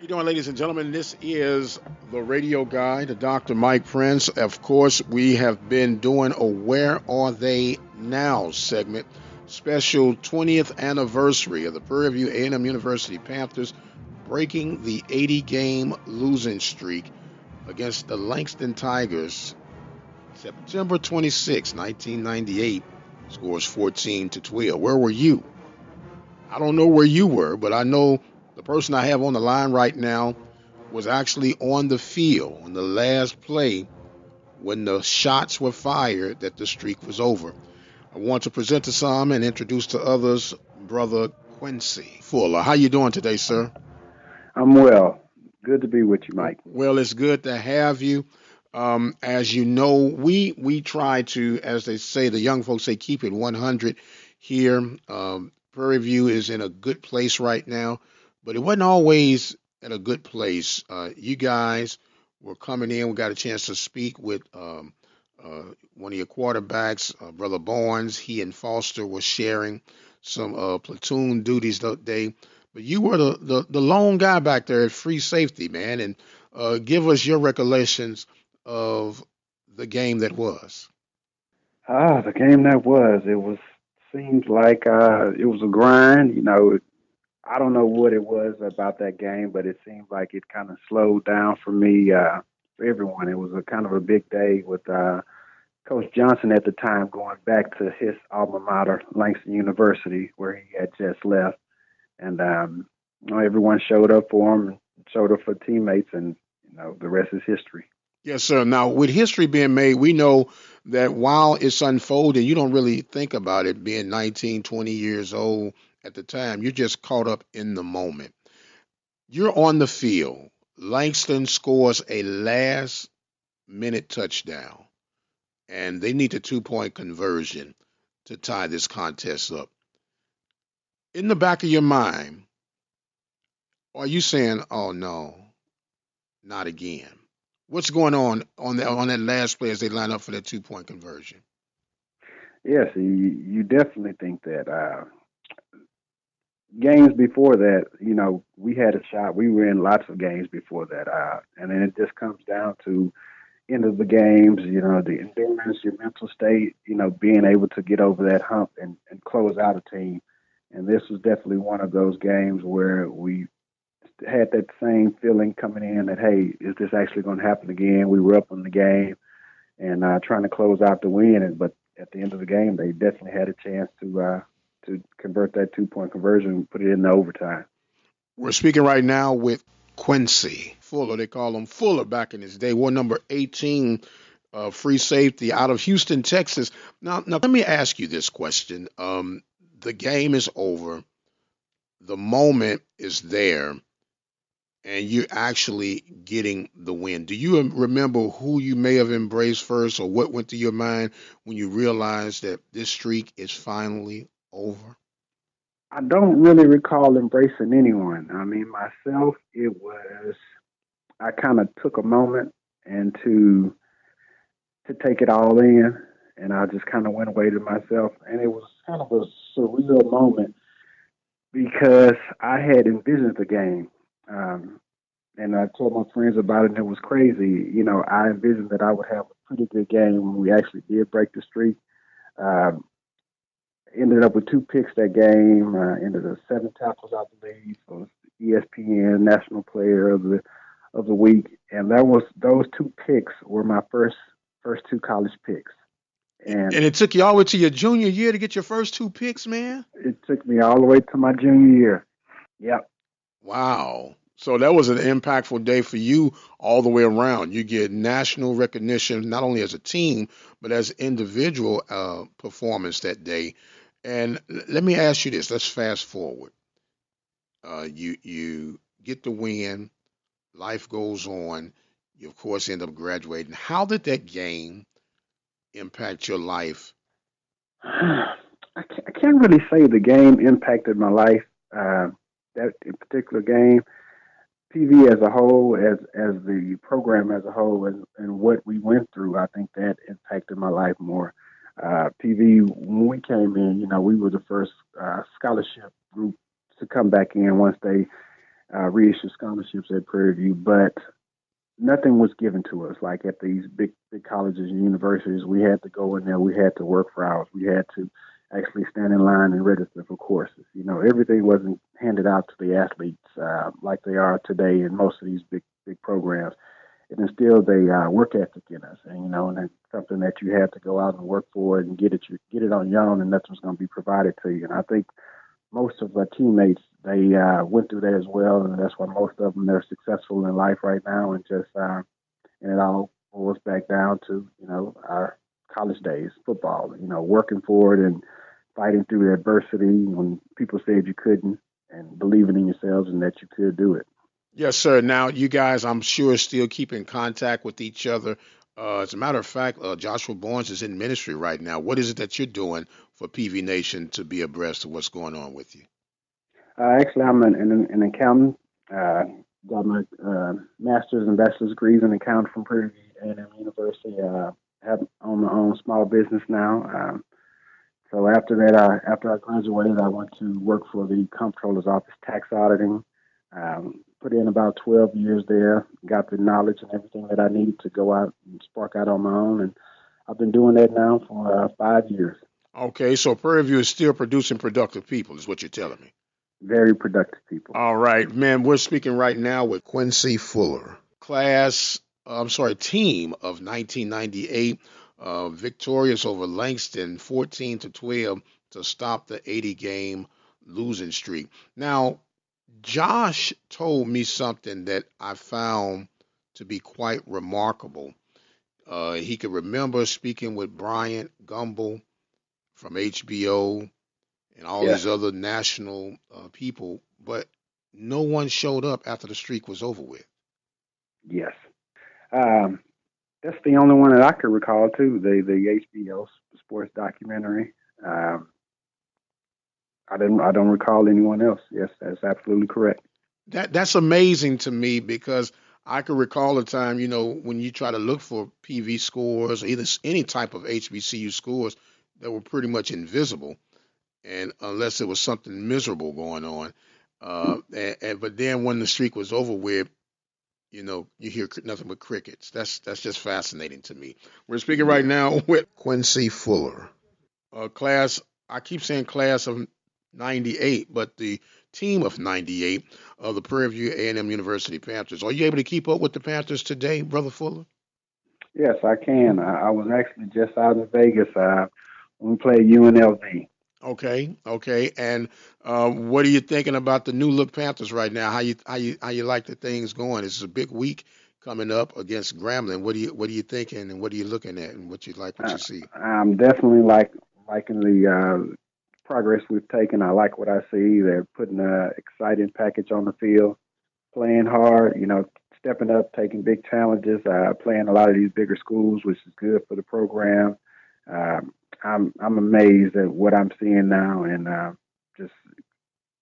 You doing, ladies and gentlemen? This is the radio guy, the Dr. Mike Prince. Of course, we have been doing a Where Are They Now segment, special 20th anniversary of the Prairie A&M University Panthers breaking the 80-game losing streak against the Langston Tigers. September 26, 1998, scores 14-12. Where were you? I don't know where you were, but I know the person I have on the line right now was actually on the field on the last play when the shots were fired that the streak was over. I want to present to some and introduce to others Brother Quincy Fuller. How you doing today, sir? I'm well. Good to be with you, Mike. Well, it's good to have you. As you know, we try to, as they say, the young folks say, keep it 100 here. Prairie View is in a good place right now, but it wasn't always at a good place. You guys were coming in. We got a chance to speak with one of your quarterbacks, Brother Barnes. He and Foster were sharing some platoon duties that day. But you were the lone guy back there at free safety, man. And give us your recollections of the game that was. The game that was, it was seems like it was a grind. I don't know what it was about that game, but it seemed like it kind of slowed down for me, for everyone. It was a kind of a big day with Coach Johnson at the time going back to his alma mater, Langston University, where he had just left, and everyone showed up for him, and showed up for teammates, and the rest is history. Yes, sir. Now, with history being made, we know that while it's unfolding, you don't really think about it being 19, 20 years old at the time. You're just caught up in the moment. You're on the field. Langston scores a last minute touchdown, and they need a 2 point conversion to tie this contest up. In the back of your mind, are you saying, "Oh no, not again"? What's going on that last play as they line up for that 2 point conversion? Yes, you definitely think that. Games before that, we had a shot. We were in lots of games before that, and then it just comes down to end of the games. The endurance, your mental state. Being able to get over that hump and close out a team. And this was definitely one of those games where we had that same feeling coming in that, hey, is this actually going to happen again? We were up in the game and trying to close out the win, but at the end of the game, they definitely had a chance to convert that 2 point conversion and put it in the overtime. We're speaking right now with Quincy Fuller. They call him Fuller back in his day. War number 18, free safety out of Houston, Texas. Now, let me ask you this question. The game is over. The moment is there, and you're actually getting the win. Do you remember who you may have embraced first, or what went through your mind when you realized that this streak is finally over? I don't really recall embracing anyone. I mean, myself, I kind of took a moment and to take it all in, and I just kind of went away to myself, and it was kind of a surreal moment because I had envisioned the game. Um, and I told my friends about it, and it was crazy. I envisioned that I would have a pretty good game when we actually did break the streak. Um, Ended up with two picks that game. Ended up seven tackles, I believe. So ESPN National Player of the Week, and that was those two picks were my first two college picks, and And it took you all the way to your junior year to get your first 2 picks, man. it took me all the way to my junior year. Yep. Wow. So that was an impactful day for you all the way around. You get national recognition not only as a team but as individual performance that day. And let me ask you this. Let's fast forward. You get the win. Life goes on. You of course end up graduating. How did that game impact your life? I can't really say the game impacted my life. Uh, that in particular game, TV as a whole, as the program as a whole, and what we went through, I think that impacted my life more. PV, when we came in, we were the first scholarship group to come back in once they reissue scholarships at Prairie View, but nothing was given to us. Like at these big colleges and universities, we had to go in there. We had to work for hours. We had to actually stand in line and register for courses. Everything wasn't handed out to the athletes like they are today in most of these big programs. It instilled a work ethic in us, and it's something that you had to go out and work for and get it on your own, and nothing's going to be provided to you. And I think most of our teammates, they went through that as well, and that's why most of them, they're successful in life right now, and and it all boils back down to our college days, football, working for it and fighting through adversity when people said you couldn't, and believing in yourselves and that you could do it. Yes, sir. Now, you guys, I'm sure, still keep in contact with each other. As a matter of fact, Joshua Barnes is in ministry right now. What is it that you're doing for PV Nation to be abreast of what's going on with you? Actually, I'm an accountant. Got my master's and bachelor's degrees in accounting from Prairie A&M University. Have own my own small business now. So after that, after I graduated, I went to work for the comptroller's office, tax auditing. Put in about 12 years there, got the knowledge and everything that I needed to go out and spark out on my own. And I've been doing that now for 5 years. Okay, so Prairie View is still producing productive people, is what you're telling me. Very productive people. All right, man, we're speaking right now with Quincy Fuller, team of 1998, victorious over Langston 14-12 to stop the 80-game losing streak. Now, Josh told me something that I found to be quite remarkable. He could remember speaking with Bryant Gumbel from HBO and all these other national people, but no one showed up after the streak was over with. Yes. That's the only one that I could recall, too, the HBO sports documentary. I don't recall anyone else. Yes, that's absolutely correct. That's amazing to me because I can recall a time, when you try to look for PV scores or either any type of HBCU scores that were pretty much invisible, and unless it was something miserable going on. But then when the streak was over with, you hear nothing but crickets. That's just fascinating to me. We're speaking right now with Quincy Fuller, class. I keep saying class of '98, but the team of '98 of the Prairie View A&M University Panthers. Are you able to keep up with the Panthers today, Brother Fuller? Yes, I can. I was actually just out in Vegas when we played UNLV. Okay. And what are you thinking about the new look Panthers right now? How you like the things going? It's a big week coming up against Grambling. What are you thinking, and what are you looking at, and what you see? I'm definitely liking the progress we've taken. I like what I see. They're putting an exciting package on the field, playing hard. Stepping up, taking big challenges, playing a lot of these bigger schools, which is good for the program. I'm amazed at what I'm seeing now, and just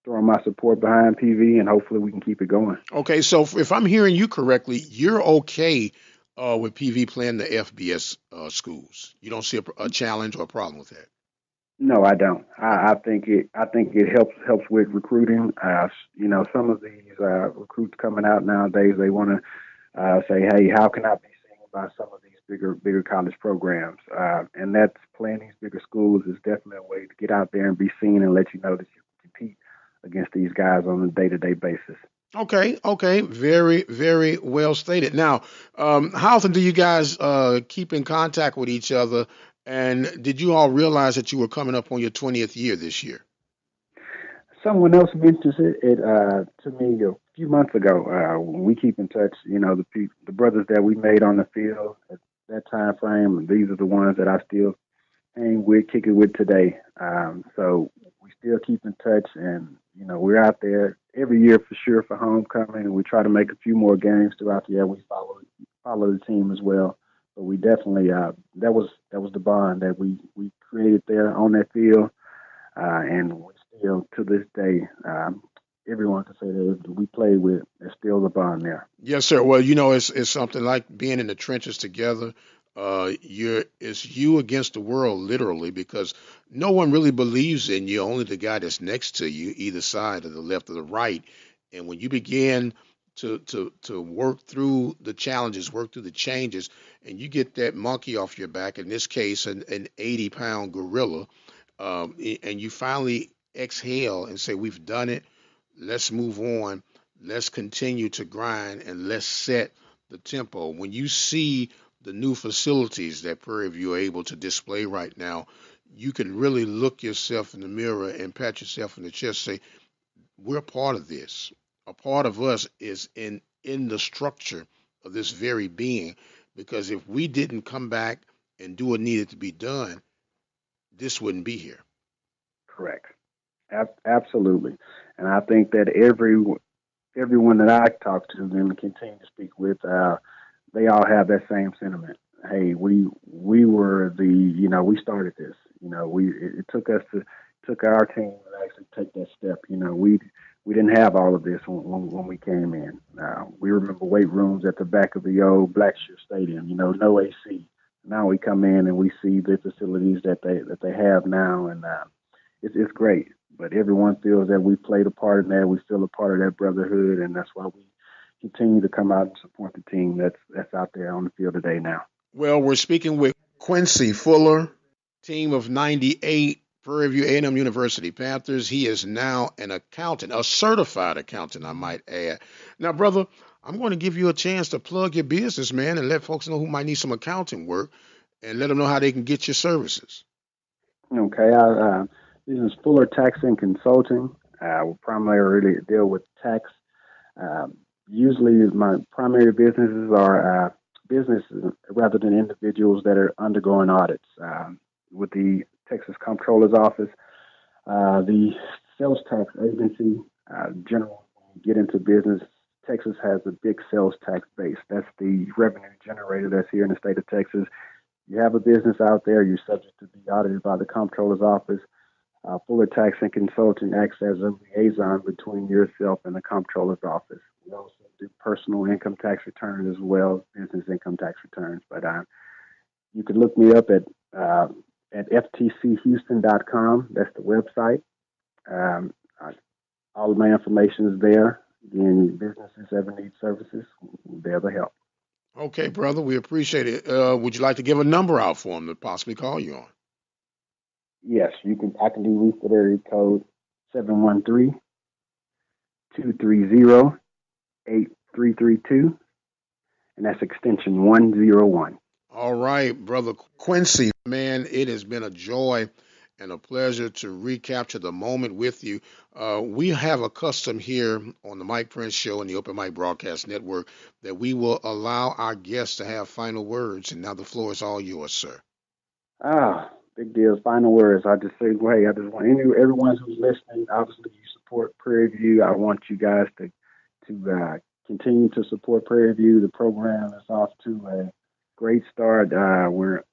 throwing my support behind PV, and hopefully we can keep it going. Okay, so if I'm hearing you correctly, you're okay with PV playing the FBS schools. You don't see a challenge or a problem with that. No, I don't. I think it helps with recruiting. Some of these recruits coming out nowadays, they want to say, "Hey, how can I be seen by some of these bigger college programs?" And that's playing these bigger schools is definitely a way to get out there and be seen and let you know that you can compete against these guys on a day-to-day basis. Okay, very, very well stated. Now, how often do you guys keep in contact with each other? And did you all realize that you were coming up on your 20th year this year? Someone else mentioned it to me a few months ago. We keep in touch. The brothers that we made on the field at that time frame. These are the ones that I still hang with, kick it with today. So we still keep in touch, and we're out there every year for sure for homecoming, and we try to make a few more games throughout the year. We follow the team as well. But we definitely that was the bond that we created there on that field, and we still to this day. Everyone can say that we played with, there's still the bond there. Yes, sir. Well, it's something like being in the trenches together. It's you against the world, literally, because no one really believes in you. Only the guy that's next to you, either side, or the left or the right. And when you begin to work through the challenges, work through the changes, and you get that monkey off your back, in this case, an 80-pound gorilla, and you finally exhale and say, we've done it. Let's move on. Let's continue to grind and let's set the tempo. When you see the new facilities that Prairie View are able to display right now, you can really look yourself in the mirror and pat yourself in the chest, say, we're a part of this. A part of us is in the structure of this very being. Because if we didn't come back and do what needed to be done, this wouldn't be here. Correct. Absolutely. And I think that everyone that I talk to and continue to speak with, they all have that same sentiment. Hey, we were we started this. It took our team to actually take that step. We didn't have all of this when we came in. We remember weight rooms at the back of the old Blackshear Stadium. No AC. Now we come in and we see the facilities that they have now, and it's great. But everyone feels that we played a part in that. We still a part of that brotherhood, and that's why we continue to come out and support the team that's out there on the field today now. Well, we're speaking with Quincy Fuller, team of 98, Prairie View A&M University Panthers. He is now an accountant, a certified accountant, I might add. Now, brother, I'm going to give you a chance to plug your business, man, and let folks know who might need some accounting work and let them know how they can get your services. Okay. This is Fuller Tax and Consulting. We primarily deal with tax. Usually my primary businesses are businesses rather than individuals that are undergoing audits. With the Texas Comptroller's Office, the sales tax agency, generally, when you get into business, Texas has a big sales tax base. That's the revenue generator that's here in the state of Texas. You have a business out there, you're subject to be audited by the Comptroller's Office. Fuller Tax and Consulting acts as a liaison between yourself and the Comptroller's Office. We also do personal income tax returns as well as business income tax returns. But you can look me up at ftchouston.com. That's the website. All of my information is there. Again, businesses ever need services, we'll be able to help. Okay, brother, we appreciate it. Would you like to give a number out for them to possibly call you on? Yes, you can. I can do Reeford area code 713-230-8332, and that's extension 101. All right, brother Quincy, man, it has been a joy and a pleasure to recapture the moment with you. We have a custom here on the Mike Prince Show and the Open Mic Broadcast Network that we will allow our guests to have final words, and now the floor is all yours, sir. Big deal. Final words. I just say, hey, I just want everyone who's listening. Obviously, you support Prairie View. I want you guys to continue to support Prairie View. The program is off to a great start. We're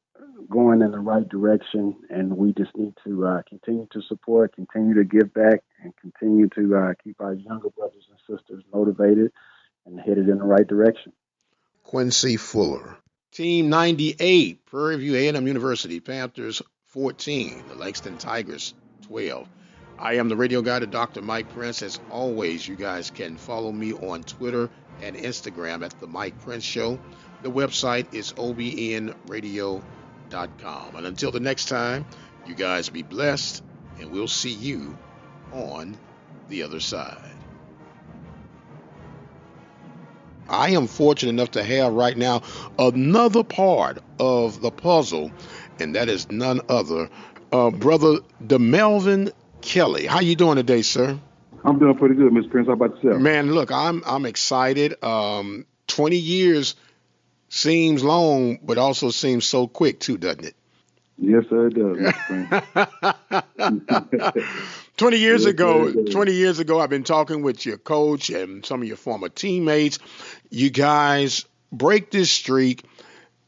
going in the right direction, and we just need to continue to support, continue to give back, and continue to keep our younger brothers and sisters motivated and headed in the right direction. Quincy Fuller. Team 98, Prairie View A&M University Panthers 14, the Langston Tigers 12. I am the radio guy to Dr. Mike Prince. As always, you guys can follow me on Twitter and Instagram at The Mike Prince Show. The website is obnradio.com. And until the next time, you guys be blessed, and we'll see you on the other side. I am fortunate enough to have right now another part of the puzzle, and that is none other, Brother DeMelvin Kelley. How you doing today, sir? I'm doing pretty good, Mr. Prince. How about yourself? Man, look, I'm excited. 20 years seems long, but also seems so quick too, doesn't it? Yes, sir, it does, Mr. Prince. 20 years ago, I've been talking with your coach and some of your former teammates. You guys break this streak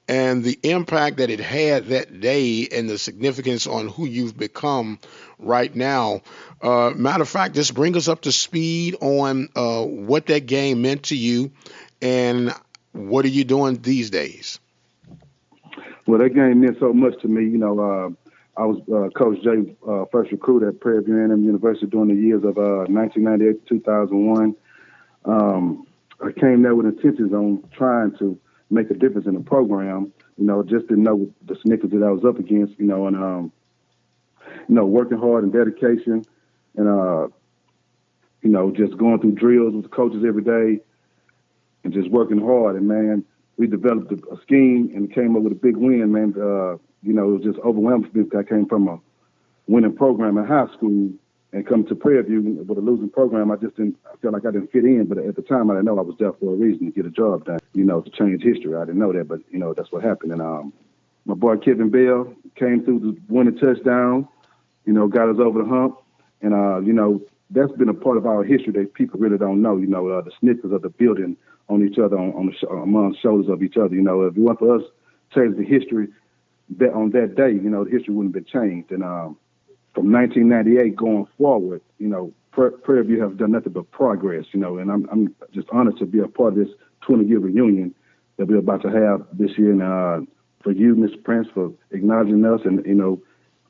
and the impact that it had that day and the significance on who you've become right now. Matter of fact, just bring us up to speed on what that game meant to you and what are you doing these days? Well, that game meant so much to me. I was Coach J's first recruit at Prairie View A&M University during the years of 1998 to 2001. I came there with intentions on trying to make a difference in the program. Just didn't know the Snickers that I was up against. And working hard and dedication, and just going through drills with the coaches every day, and just working hard. And man, we developed a scheme and came up with a big win. Man, it was just overwhelming for me because I came from a winning program in high school and come to Prairie with a losing program. I felt like I didn't fit in, but at the time I didn't know I was there for a reason to get a job done, to change history. I didn't know that, but that's what happened. And my boy Kevin Bell came through the winning touchdown, got us over the hump. And that's been a part of our history that people really don't know. The Snickers of the building on each other, among shoulders of each other. If it weren't for us changing the history that on that day, the history wouldn't have been changed. And from 1998 going forward, Prairie View has done nothing but progress, and I'm just honored to be a part of this 20-year reunion that we're about to have this year. And for you, Mr. Prince, for acknowledging us and,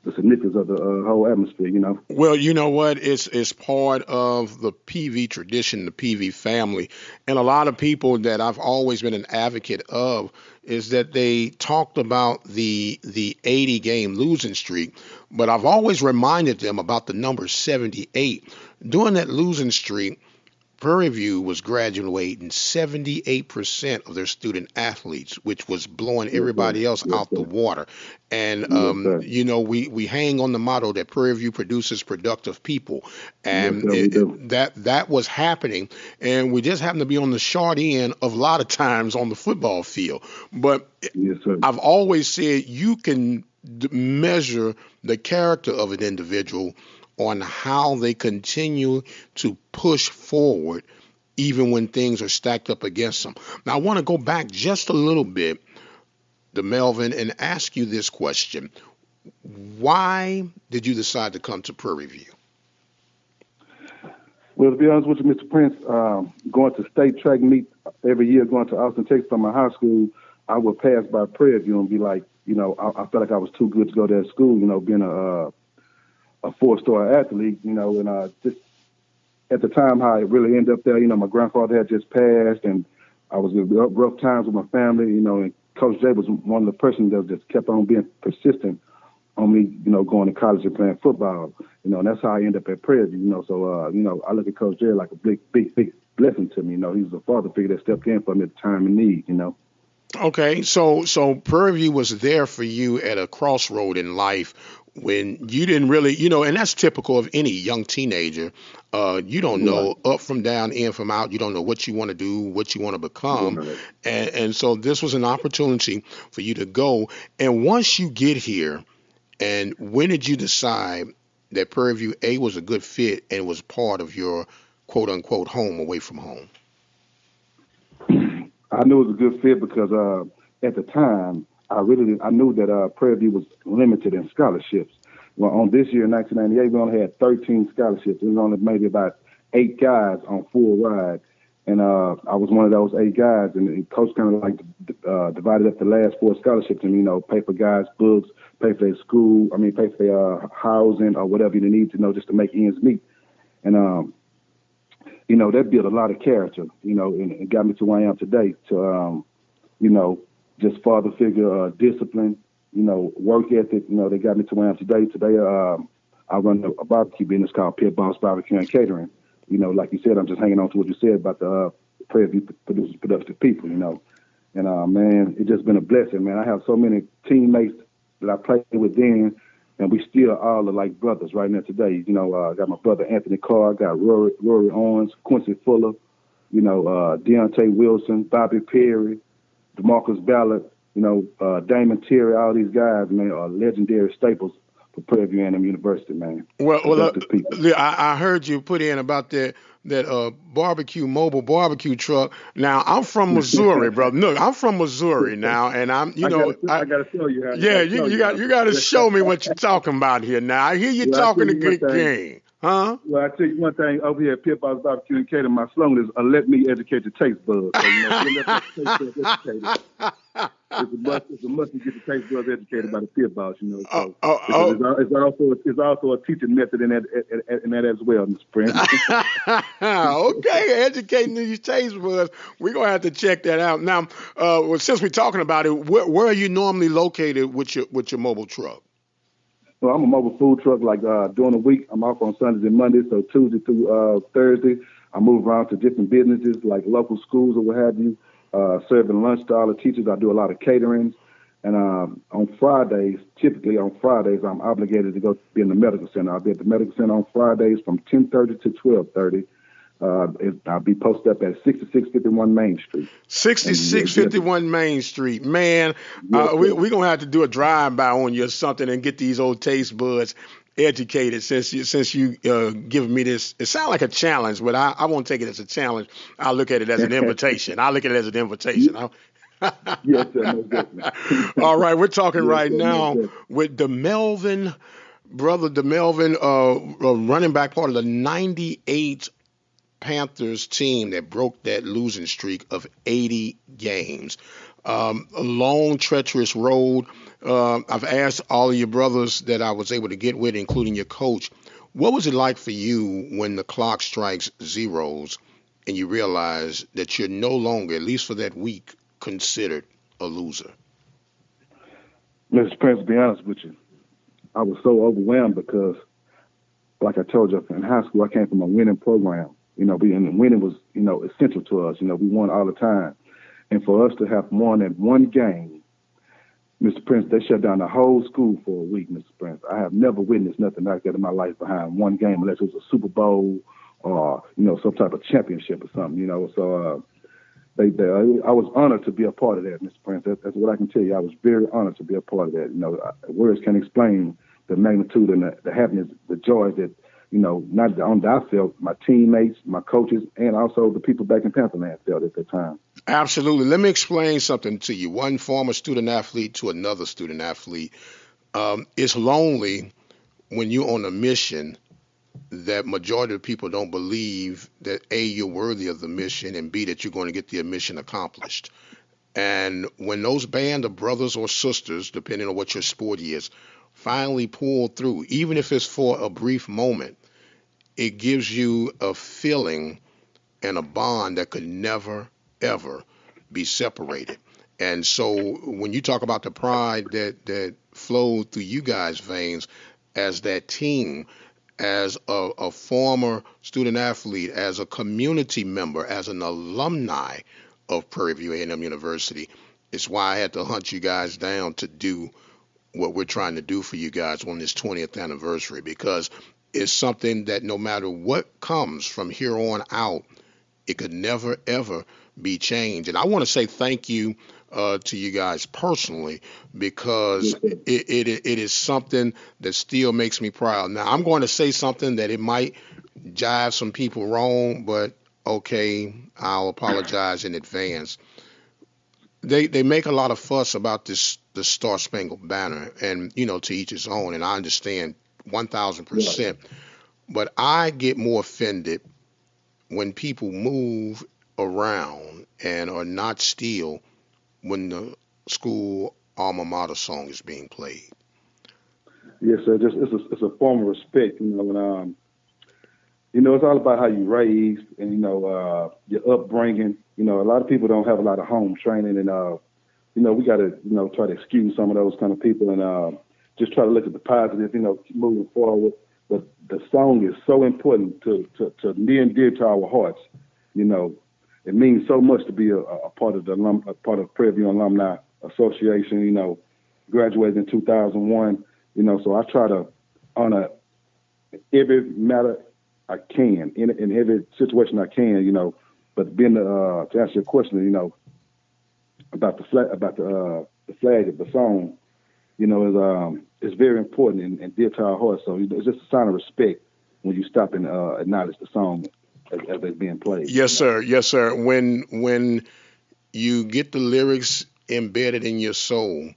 the significance of the whole atmosphere, Well, you know what? It's part of the PV tradition, the PV family. And a lot of people that I've always been an advocate of is that they talked about the 80 game losing streak, but I've always reminded them about the number 78. During that losing streak, Prairie View was graduating 78% of their student athletes, which was blowing everybody else out the water. And, we hang on the motto that Prairie View produces productive people. And that was happening. And we just happened to be on the short end of a lot of times on the football field. But I've always said you can measure the character of an individual on how they continue to push forward even when things are stacked up against them. Now, I want to go back just a little bit, DeMelvin, and ask you this question. Why did you decide to come to Prairie View? Well, to be honest with you, Mr. Prince, going to state track meet every year, going to Austin, Texas from my high school, I would pass by Prairie View and be like, I felt like I was too good to go to that school, being a 4-star athlete, and just at the time how I really ended up there, my grandfather had just passed, and I was in rough times with my family, and Coach J was one of the persons that just kept on being persistent on me, going to college and playing football, and that's how I ended up at Prairie, so, I look at Coach J like a big blessing to me, he was a father figure that stepped in for me at the time of need, Okay, so Prairie View was there for you at a crossroad in life when you didn't really, and that's typical of any young teenager. You don't know up from down, in from out. You don't know what you want to do, what you want to become. And so this was an opportunity for you to go. And once you get here, and when did you decide that Prairie View A was a good fit and was part of your quote unquote home away from home? I knew it was a good fit because at the time, I knew that Prairie View was limited in scholarships. Well, on this year in 1998, we only had 13 scholarships. There was only maybe about 8 guys on full ride, and I was one of those 8 guys. And Coach kind of divided up the last 4 scholarships and pay for guys' books, pay for their school. Pay for their housing or whatever you need to just to make ends meet. And that built a lot of character, and it got me to where I am today. To just father figure, discipline, work ethic. They got me to where I am today. Today, I run a barbecue business called Pit Boss Barbecue and Catering. Like you said, I'm just hanging on to what you said about the Prairie View produces productive people. And man, it's just been a blessing, man. I have so many teammates that I played with then, and we still all are like brothers right now today. I got my brother Anthony Carr, got Rory Owens, Quincy Fuller, Deontay Wilson, Bobby Perry, DeMarcus Ballard, Damon Terry, all these guys, man, are legendary staples for Prairie View A&M University, man. Well, I heard you put in about that mobile barbecue truck. Now, I'm from Missouri, brother. Look, I'm from Missouri now, and I'm, I gotta show you how. Yeah, you got to show me what you're talking about here. Now, I hear you talking a good game. Huh? Well, I tell you one thing, over here at Pit Boss Barbecue and Catering, my slogan is, let me educate your taste buds. So, if you let that taste buds educated, it's a must to get the taste buds educated by the Pit Boss, Oh, So oh, it's also a teaching method in that as well, Mr. Prince. Okay, educating these taste buds. We're gonna have to check that out. Now, well, since we're talking about it, where are you normally located with your mobile truck? So I'm a mobile food truck. Like during the week, I'm off on Sundays and Mondays. So Tuesday through Thursday, I move around to different businesses like local schools or what have you, serving lunch to all the teachers. I do a lot of catering. And on Fridays, typically on Fridays, I'm obligated to go be in the medical center. I'll be at the medical center on Fridays from 10:30 to 12:30. I'll be posted up at 6651 Main Street. 6651 Main Street. Man, Yes, we're going to have to do a drive-by on you or something and get these old taste buds educated since you giving me this. It sounds like a challenge, but I won't take it as a challenge. I'll look at it as an invitation. Yes, sir, most definitely. All right, we're talking Yes, right sir, most now definitely. with DeMelvin, brother DeMelvin, running back part of the 98 Panthers team that broke that losing streak of 80 games. A long, treacherous road. I've asked all of your brothers that I was able to get with, including your coach, what was it like for you when the clock strikes zeros and you realize that you're no longer, at least for that week, considered a loser? Mr. Prince, to be honest with you, I was so overwhelmed because, like I told you, in high school, I came from a winning program. And winning was, essential to us. We won all the time. And for us to have won that one game, Mr. Prince, they shut down the whole school for a week, Mr. Prince. I have never witnessed nothing like that in my life behind one game, unless it was a Super Bowl or, some type of championship or something, So I was honored to be a part of that, Mr. Prince. That's what I can tell you. I was very honored to be a part of that. Words can't explain the magnitude and the happiness, the joy that, not only I felt, my teammates, my coaches, and also the people back in Pantherland felt at that time. Absolutely. Let me explain something to you. One former student athlete to another student athlete. It's lonely when you're on a mission that majority of people don't believe that A, you're worthy of the mission, and B, that you're going to get the mission accomplished. And when those band of brothers or sisters, depending on what your sport is, finally pull through, even if it's for a brief moment, it gives you a feeling and a bond that could never, ever be separated. And so when you talk about the pride that flowed through you guys' veins as that team, as a former student athlete, as a community member, as an alumni of Prairie View A&M University, it's why I had to hunt you guys down to do what we're trying to do for you guys on this 20th anniversary, because it's something that no matter what comes from here on out, it could never, ever be changed. And I want to say thank you to you guys personally, because it is something that still makes me proud. Now, I'm going to say something that it might jive some people wrong, but okay, I'll apologize in advance. They make a lot of fuss about the Star Spangled Banner, and to each his own, and I understand 1,000%. But I get more offended when people move around and are not still when the school alma mater song is being played. Yes, sir. It's a form of respect, and it's all about how you raised and your upbringing. A lot of people don't have a lot of home training, and we got to try to excuse some of those kind of people and just try to look at the positive. Keep moving forward. But the song is so important to near and dear to our hearts. It means so much to be a part of a part of Prairie View Alumni Association. Graduated in 2001. So I try to honor every matter I can in every situation I can. But being to answer your question, about the flag, the flag of the song, is very important and dear to our hearts. So it's just a sign of respect when you stop and acknowledge the song as it's being played. Yes, sir. Yes, sir. When you get the lyrics embedded in your soul,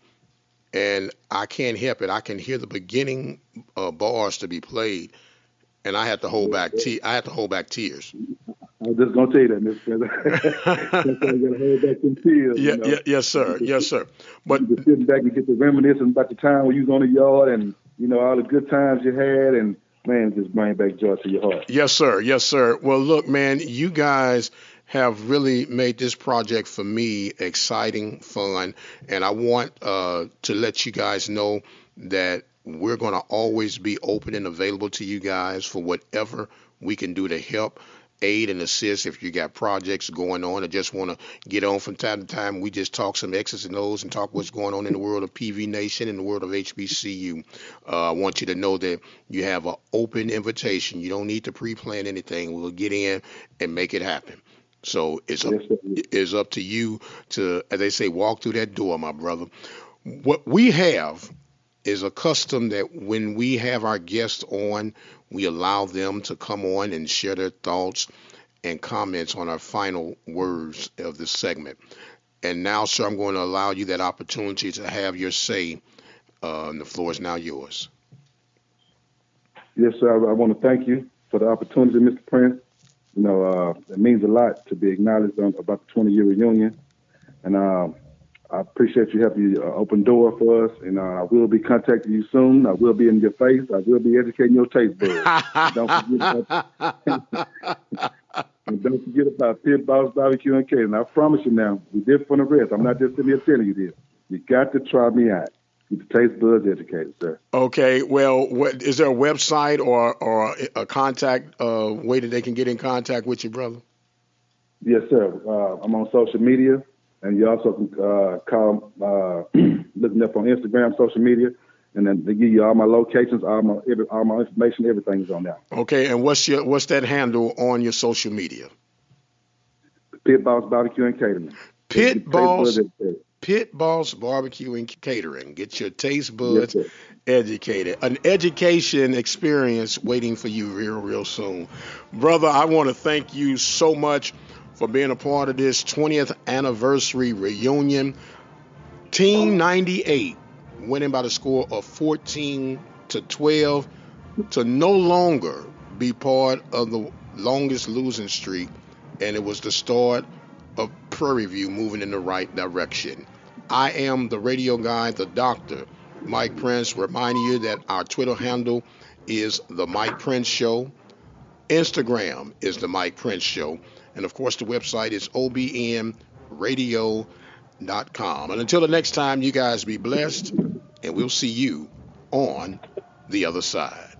and I can't help it, I can hear the beginning bars to be played, And I had to hold back. I had to hold back tears. I was just gonna tell you that, Mr. That's why you gotta hold back some tears. Yeah, yeah, yes, sir, yes, sir. But you just sitting back and get to reminiscing about the time when you was on the yard and all the good times you had, and man, just bring back joy to your heart. yes, sir, yes, sir. Well, look, man, you guys have really made this project for me exciting, fun, and I want to let you guys know that we're going to always be open and available to you guys for whatever we can do to help, aid, and assist if you got projects going on or just want to get on from time to time. We just talk some X's and O's and talk what's going on in the world of PV Nation, in the world of HBCU. I want you to know that you have an open invitation. You don't need to pre-plan anything. We'll get in and make it happen. So it's up to you to, as they say, walk through that door, my brother. What we have is a custom that when we have our guests on, we allow them to come on and share their thoughts and comments on our final words of this segment. And now, sir, I'm going to allow you that opportunity to have your say, and the floor is now yours. Yes, sir. I want to thank you for the opportunity, Mr. Prince. It means a lot to be acknowledged about the 20-year reunion. And I appreciate you having the open door for us, and I will be contacting you soon. I will be in your face. I will be educating your taste buds. Don't forget about Pit Boss Barbecue and Catering. I promise you now, we did from the rest. I'm not just sitting here telling you this. You got to try me out. Keep the taste buds educated, sir. Okay. Well, is there a website or a contact way that they can get in contact with you, brother? Yes, sir. I'm on social media. And you also can call, looking up on Instagram, social media, and then they give you all my locations, all my information, everything is on there. Okay, and what's that handle on your social media? Pit Boss Barbecue and Catering. Pit Boss Barbecue and Catering. Get your taste buds educated. An education experience waiting for you real, real soon. Brother, I want to thank you so much for being a part of this 20th anniversary reunion. Team 98 winning by the score of 14-12 to no longer be part of the longest losing streak, and it was the start of Prairie View moving in the right direction. I am the radio guy, the doctor, Mike Prince, reminding you that our Twitter handle is The Mike Prince Show. Instagram is The Mike Prince Show. And, of course, the website is obnradio.com. And until the next time, you guys be blessed, and we'll see you on the other side.